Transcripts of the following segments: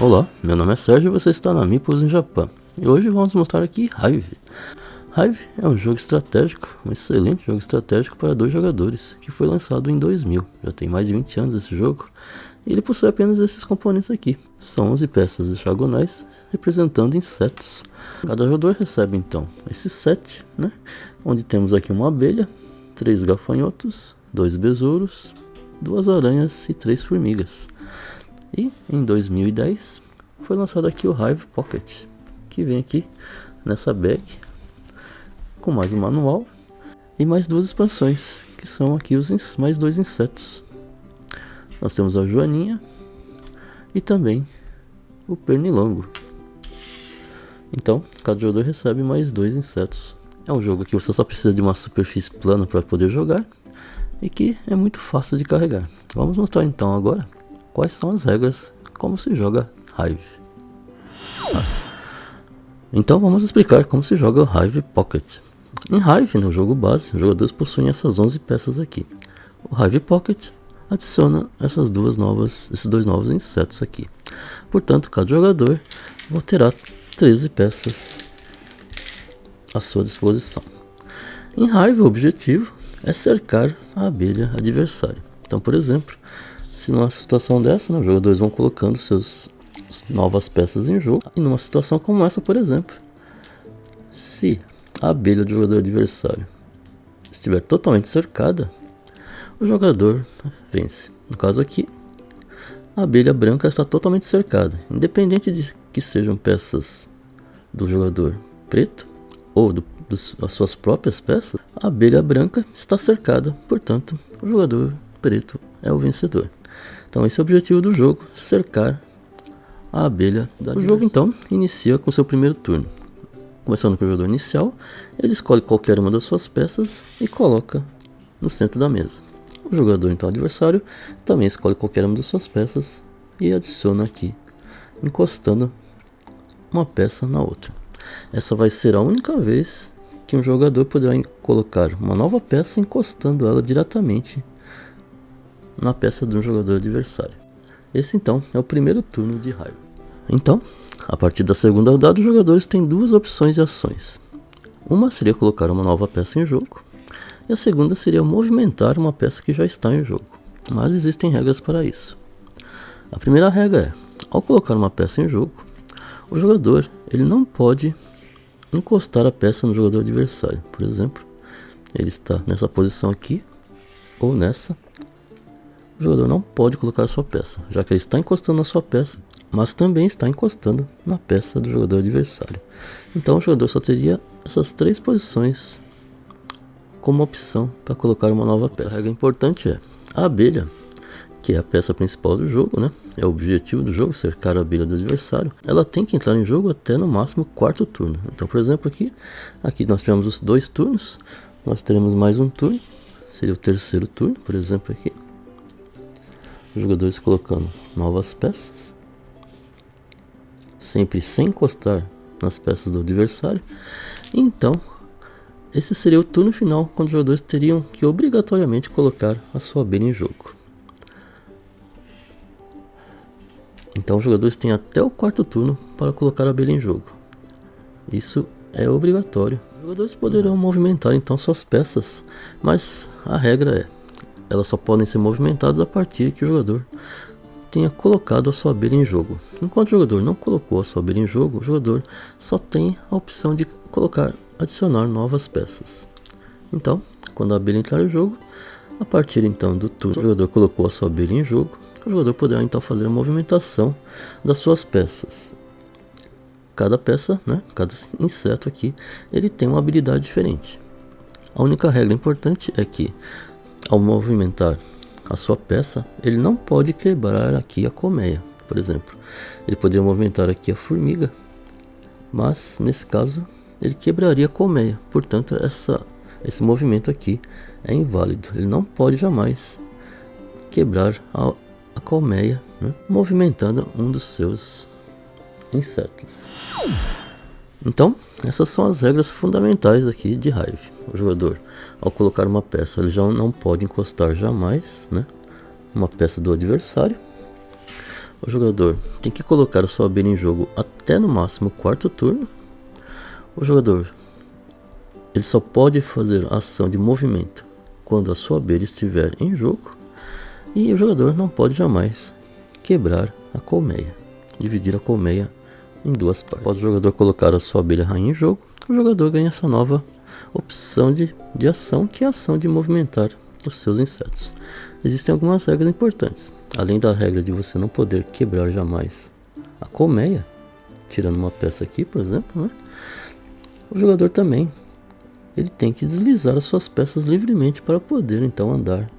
Olá, meu nome é Sérgio e você está na Meeples in Japan. E hoje vamos mostrar aqui Hive. Hive é um jogo estratégico, um excelente jogo estratégico para 2 jogadores, que foi lançado em 2000. Já tem mais de 20 anos esse jogo. E ele possui apenas esses componentes aqui. São 11 peças hexagonais, representando insetos. Cada jogador recebe então esse set, né? Onde temos aqui uma abelha, 3 gafanhotos, 2 besouros, 2 aranhas e 3 formigas. E em 2010 foi lançado aqui o Hive Pocket, que vem aqui nessa bag com mais um manual e mais 2 expansões, que são aqui os mais 2 insetos. Nós temos a joaninha e também o pernilongo. Então cada jogador recebe mais 2 insetos. É um jogo que você só precisa de uma superfície plana para poder jogar e que é muito fácil de carregar. Vamos mostrar então agora quais são as regras, como se joga Hive. Então vamos explicar como se joga o Hive Pocket. Em Hive, no jogo base, os jogadores possuem essas 11 peças aqui. O Hive Pocket adiciona esses 2 novos insetos aqui. Portanto, cada jogador terá 13 peças à sua disposição. Em Hive, o objetivo é cercar a abelha adversária. Então, por exemplo, se numa situação dessa, os jogadores vão colocando suas novas peças em jogo. E numa situação como essa, por exemplo, se a abelha do jogador adversário estiver totalmente cercada, o jogador vence. No caso aqui, a abelha branca está totalmente cercada. Independente de que sejam peças do jogador preto ou das suas próprias peças, a abelha branca está cercada. Portanto, o jogador preto é o vencedor. Então esse é o objetivo do jogo, cercar a abelha da adversária. O jogo então inicia com seu primeiro turno. Começando com o jogador inicial, ele escolhe qualquer uma das suas peças e coloca no centro da mesa. O jogador então adversário também escolhe qualquer uma das suas peças e adiciona aqui, encostando uma peça na outra. Essa vai ser a única vez que um jogador poderá colocar uma nova peça encostando ela diretamente na peça de um jogador adversário. Esse então é o primeiro turno de Hive. Então, a partir da segunda rodada, os jogadores têm 2 opções de ações. Uma seria colocar uma nova peça em jogo, e a segunda seria movimentar uma peça que já está em jogo. Mas existem regras para isso. A primeira regra é, ao colocar uma peça em jogo, o jogador ele não pode encostar a peça no jogador adversário. Por exemplo, ele está nessa posição aqui, ou nessa. O jogador não pode colocar a sua peça, já que ele está encostando na sua peça, mas também está encostando na peça do jogador adversário. Então o jogador só teria essas 3 posições como opção para colocar uma nova peça. A regra importante é, a abelha, que é a peça principal do jogo, né? É o objetivo do jogo, cercar a abelha do adversário. Ela tem que entrar em jogo até no máximo o 4º turno. Então, por exemplo, aqui nós tivemos os 2 turnos, nós teremos mais um turno, seria o 3º turno, por exemplo aqui. Os jogadores colocando novas peças, sempre sem encostar nas peças do adversário. Então, esse seria o turno final, quando os jogadores teriam que obrigatoriamente colocar a sua abelha em jogo. Então os jogadores têm até o 4º turno para colocar a abelha em jogo. Isso é obrigatório. Os jogadores poderão movimentar então suas peças, mas a regra é, elas só podem ser movimentadas a partir que o jogador tenha colocado a sua abelha em jogo. Enquanto o jogador não colocou a sua abelha em jogo, o jogador só tem a opção de adicionar novas peças. Então, quando a abelha entrar em jogo, a partir então do turno que o jogador colocou a sua abelha em jogo, o jogador poderá então fazer a movimentação das suas peças. Cada peça, né, cada inseto aqui, ele tem uma habilidade diferente. A única regra importante é que, ao movimentar a sua peça, ele não pode quebrar aqui a colmeia. Por exemplo, ele poderia movimentar aqui a formiga, mas nesse caso ele quebraria a colmeia. Portanto, esse movimento aqui é inválido. Ele não pode jamais quebrar a colmeia, né, movimentando um dos seus insetos. Então, essas são as regras fundamentais aqui de Hive. O jogador, ao colocar uma peça, ele já não pode encostar jamais, né, uma peça do adversário. O jogador tem que colocar a sua abelha em jogo até no máximo o quarto turno. O jogador ele só pode fazer ação de movimento quando a sua abelha estiver em jogo. E o jogador não pode jamais quebrar a colmeia, dividir a colmeia em duas partes. Após o jogador colocar a sua abelha rainha em jogo, o jogador ganha essa nova opção de ação, que é a ação de movimentar os seus insetos. Existem algumas regras importantes. Além da regra de você não poder quebrar jamais a colmeia, tirando uma peça aqui, por exemplo, né? O jogador também ele tem que deslizar as suas peças livremente para poder então andar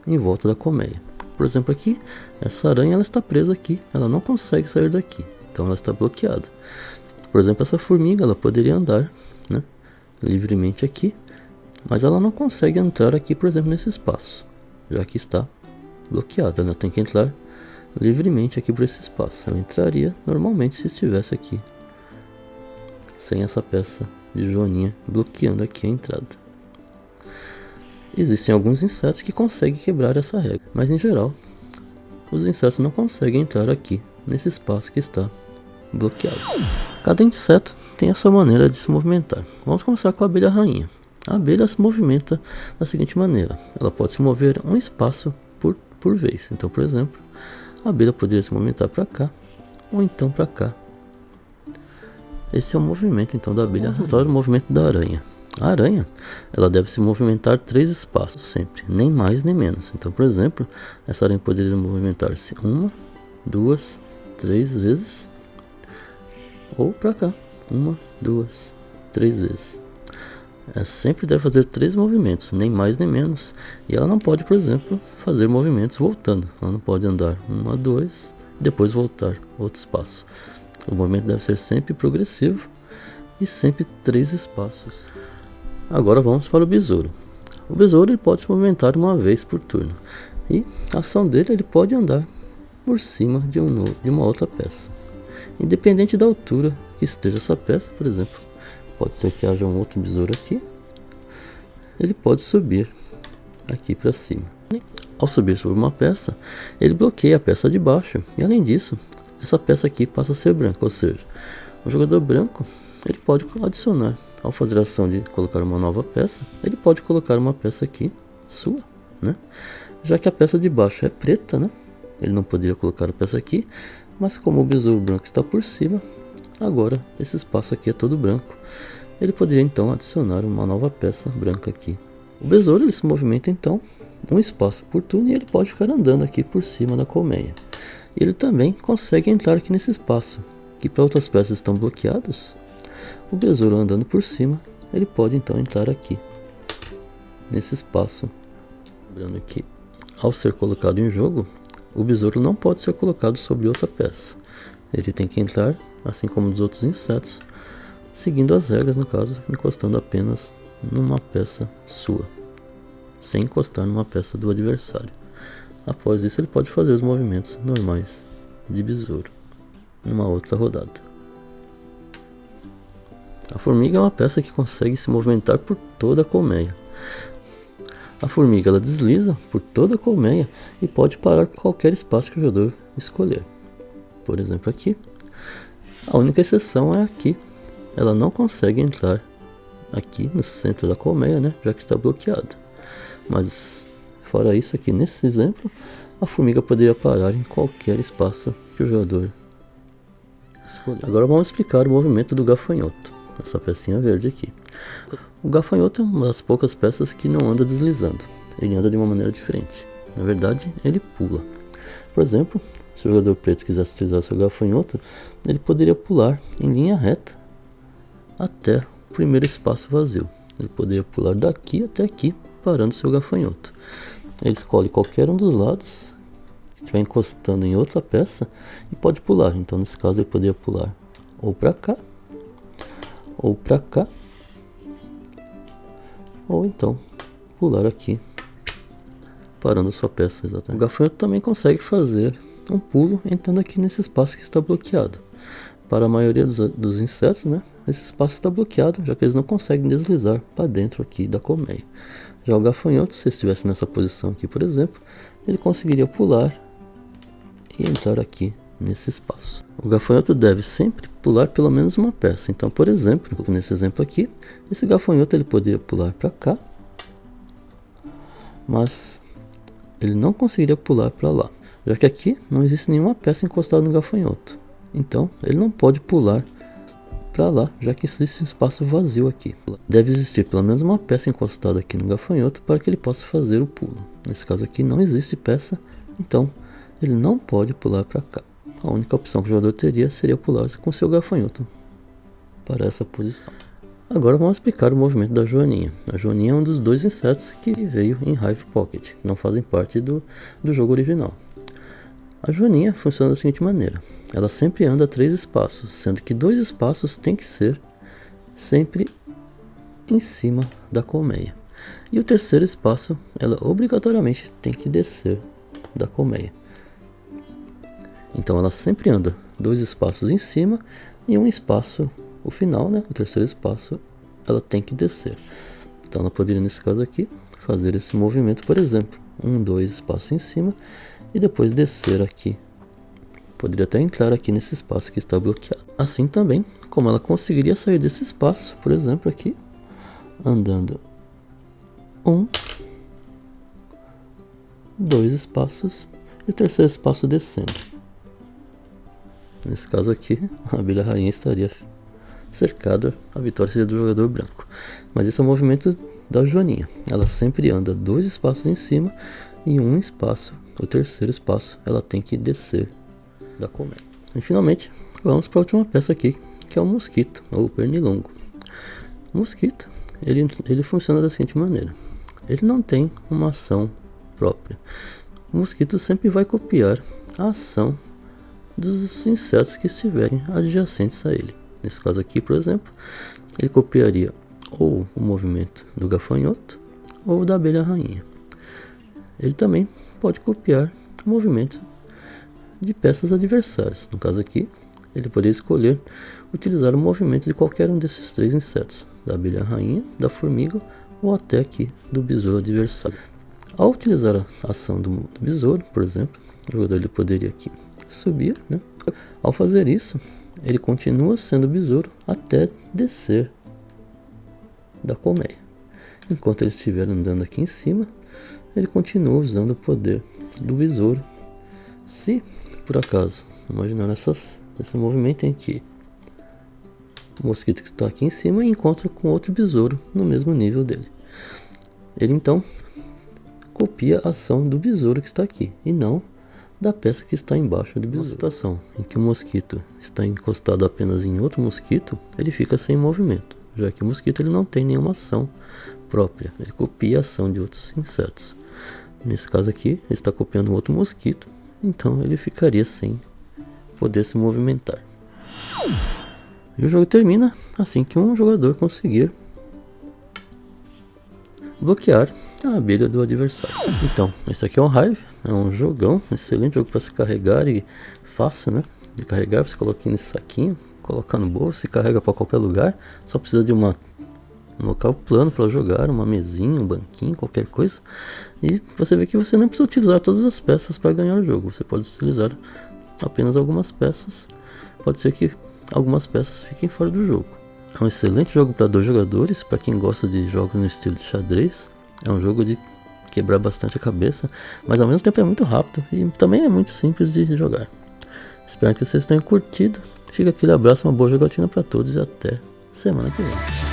em volta da colmeia. Por exemplo, aqui, essa aranha ela está presa aqui, ela não consegue sair daqui, então ela está bloqueada. Por exemplo, essa formiga ela poderia andar, né, livremente aqui, mas ela não consegue entrar aqui, por exemplo, nesse espaço, já que está bloqueada. Ela tem que entrar livremente aqui por esse espaço. Ela entraria normalmente se estivesse aqui, sem essa peça de joaninha bloqueando aqui a entrada. Existem alguns insetos que conseguem quebrar essa regra, mas em geral os insetos não conseguem entrar aqui nesse espaço que está bloqueado. Cada inseto tem a sua maneira de se movimentar. Vamos começar com a abelha rainha. A abelha se movimenta da seguinte maneira: ela pode se mover um espaço por vez. Então, por exemplo, a abelha poderia se movimentar para cá ou então para cá. Esse é o movimento então da abelha. O movimento da aranha. A aranha ela deve se movimentar 3 espaços sempre, nem mais nem menos. Então, por exemplo, essa aranha poderia movimentar-se 1, 2, 3 vezes, ou para cá 1, 2, 3 vezes. Ela sempre deve fazer 3 movimentos, nem mais nem menos. E ela não pode, por exemplo, fazer movimentos voltando. Ela não pode andar 1, 2 e depois voltar outro espaço. O movimento deve ser sempre progressivo e sempre 3 espaços. Agora vamos para o besouro. O besouro ele pode se movimentar uma vez por turno. E a ação dele ele pode andar por cima de uma outra peça. Independente da altura que esteja essa peça, por exemplo, pode ser que haja um outro besouro aqui. Ele pode subir aqui para cima. Ao subir sobre uma peça, ele bloqueia a peça de baixo. E além disso, essa peça aqui passa a ser branca, ou seja, o jogador branco ele pode adicionar, ao fazer a ação de colocar uma nova peça, ele pode colocar uma peça aqui sua, né? Já que a peça de baixo é preta, né? Ele não poderia colocar a peça aqui, mas como o besouro branco está por cima, agora esse espaço aqui é todo branco. Ele poderia então adicionar uma nova peça branca aqui. O besouro ele se movimenta então um espaço por turno e ele pode ficar andando aqui por cima da colmeia. Ele também consegue entrar aqui nesse espaço, que para outras peças estão bloqueados. O besouro andando por cima, ele pode então entrar aqui, nesse espaço. Lembrando que, ao ser colocado em jogo, o besouro não pode ser colocado sobre outra peça. Ele tem que entrar, assim como os outros insetos, seguindo as regras, no caso, encostando apenas numa peça sua, sem encostar numa peça do adversário. Após isso ele pode fazer os movimentos normais de besouro numa outra rodada. A formiga é uma peça que consegue se movimentar por toda a colmeia. A formiga ela desliza por toda a colmeia e pode parar por qualquer espaço que o jogador escolher. Por exemplo aqui. A única exceção é aqui. Ela não consegue entrar aqui no centro da colmeia, né? Já que está bloqueada. Mas fora isso aqui, nesse exemplo, a formiga poderia parar em qualquer espaço que o jogador escolher. Agora vamos explicar o movimento do gafanhoto. Essa pecinha verde aqui. O gafanhoto é uma das poucas peças que não anda deslizando. Ele anda de uma maneira diferente. Na verdade, ele pula. Por exemplo, se o jogador preto quisesse utilizar seu gafanhoto, ele poderia pular em linha reta até o primeiro espaço vazio. Ele poderia pular daqui até aqui, parando seu gafanhoto. Ele escolhe qualquer um dos lados, que estiver encostando em outra peça, e pode pular. Então, nesse caso, ele poderia pular ou para cá, ou para cá, ou então pular aqui, parando a sua peça exatamente. O gafanhoto também consegue fazer um pulo entrando aqui nesse espaço que está bloqueado. Para a maioria dos insetos, né, esse espaço está bloqueado, já que eles não conseguem deslizar para dentro aqui da colmeia. Já o gafanhoto, se estivesse nessa posição aqui, por exemplo, ele conseguiria pular e entrar aqui nesse espaço. O gafanhoto deve sempre pular pelo menos uma peça. Então, por exemplo, nesse exemplo aqui, esse gafanhoto ele poderia pular para cá, mas ele não conseguiria pular para lá, já que aqui não existe nenhuma peça encostada no gafanhoto. Então, ele não pode pular para lá, já que existe um espaço vazio aqui. Deve existir pelo menos uma peça encostada aqui no gafanhoto para que ele possa fazer o pulo. Nesse caso aqui não existe peça, então ele não pode pular para cá. A única opção que o jogador teria seria pular com seu gafanhoto para essa posição. Agora vamos explicar o movimento da joaninha. A joaninha é um dos dois insetos que veio em Hive Pocket, que não fazem parte do jogo original. A joaninha funciona da seguinte maneira: ela sempre anda 3 espaços, sendo que 2 espaços tem que ser sempre em cima da colmeia. E o terceiro espaço, ela obrigatoriamente tem que descer da colmeia. Então ela sempre anda 2 espaços em cima e um espaço, o final, né, o terceiro espaço, ela tem que descer. Então ela poderia, nesse caso aqui, fazer esse movimento, por exemplo, 1, 2 espaços em cima e depois descer aqui. Poderia até entrar aqui nesse espaço que está bloqueado. Assim também, como ela conseguiria sair desse espaço, por exemplo aqui, andando 1, 2 espaços e o terceiro espaço descendo. Nesse caso aqui, a abelha rainha estaria cercada, a vitória seria do jogador branco. Mas esse é o movimento da joaninha. Ela sempre anda 2 espaços em cima e um espaço, o terceiro espaço, ela tem que descer da colmeia. E finalmente, vamos para a última peça aqui, que é o mosquito, ou o pernilongo. O mosquito, ele funciona da seguinte maneira: ele não tem uma ação própria. O mosquito sempre vai copiar a ação dos insetos que estiverem adjacentes a ele. Nesse caso aqui, por exemplo, ele copiaria ou o movimento do gafanhoto ou da abelha rainha. Ele também pode copiar o movimento de peças adversárias. No caso aqui, ele poderia escolher utilizar o movimento de qualquer um desses 3 insetos, da abelha rainha, da formiga ou até aqui do besouro adversário. Ao utilizar a ação do besouro, por exemplo, o jogador ele poderia aqui subir, né? Ao fazer isso, ele continua sendo besouro até descer da colmeia. Enquanto ele estiver andando aqui em cima, ele continua usando o poder do besouro. Se por acaso, imaginar esse movimento em que o mosquito que está aqui em cima encontra com outro besouro no mesmo nível dele, ele então copia a ação do besouro que está aqui e não da peça que está embaixo do besouro. Na situação em que o mosquito está encostado apenas em outro mosquito, ele fica sem movimento, já que o mosquito ele não tem nenhuma ação própria, ele copia a ação de outros insetos. Nesse caso aqui, ele está copiando outro mosquito, então ele ficaria sem poder se movimentar. E o jogo termina assim que um jogador conseguir bloquear a abelha do adversário. Então, esse aqui é um Hive, é um jogão, excelente jogo para se carregar e fácil, né, de carregar. Você coloca nesse saquinho, coloca no bolso, se carrega para qualquer lugar, só precisa de um local plano para jogar, uma mesinha, um banquinho, qualquer coisa. E você vê que você não precisa utilizar todas as peças para ganhar o jogo, você pode utilizar apenas algumas peças, pode ser que algumas peças fiquem fora do jogo. É um excelente jogo para 2 jogadores, para quem gosta de jogos no estilo de xadrez. É um jogo de quebrar bastante a cabeça, mas ao mesmo tempo é muito rápido e também é muito simples de jogar. Espero que vocês tenham curtido. Fica aquele abraço, uma boa jogatina para todos e até semana que vem.